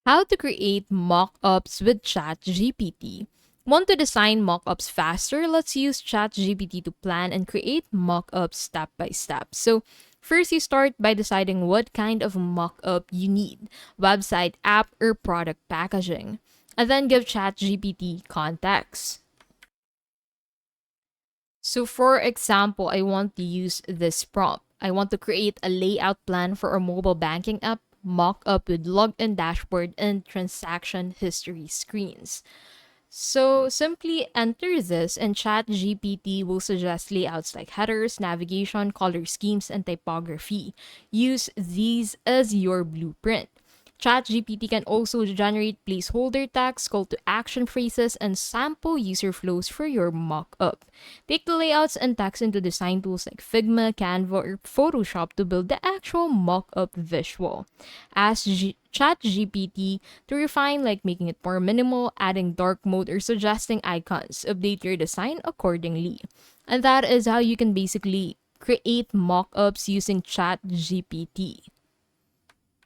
How to create mockups with ChatGPT. Want to design mockups faster? Let's use ChatGPT to plan and create mockups step by step. So, first you start by deciding what kind of mockup you need: website, app, or product packaging. And then give ChatGPT context. So, for example, I want to use this prompt. I want to create a layout plan for a mobile banking app mock up with login dashboard and transaction history screens. So simply enter this, and ChatGPT will suggest layouts like headers, navigation, color schemes, and typography. Use these as your blueprint. ChatGPT can also generate placeholder tags, call to action phrases, and sample user flows for your mock-up. Take the layouts and text into design tools like Figma, Canva, or Photoshop to build the actual mock-up visual. Ask ChatGPT to refine, like making it more minimal, adding dark mode, or suggesting icons. Update your design accordingly. And that is how you can basically create mock-ups using ChatGPT.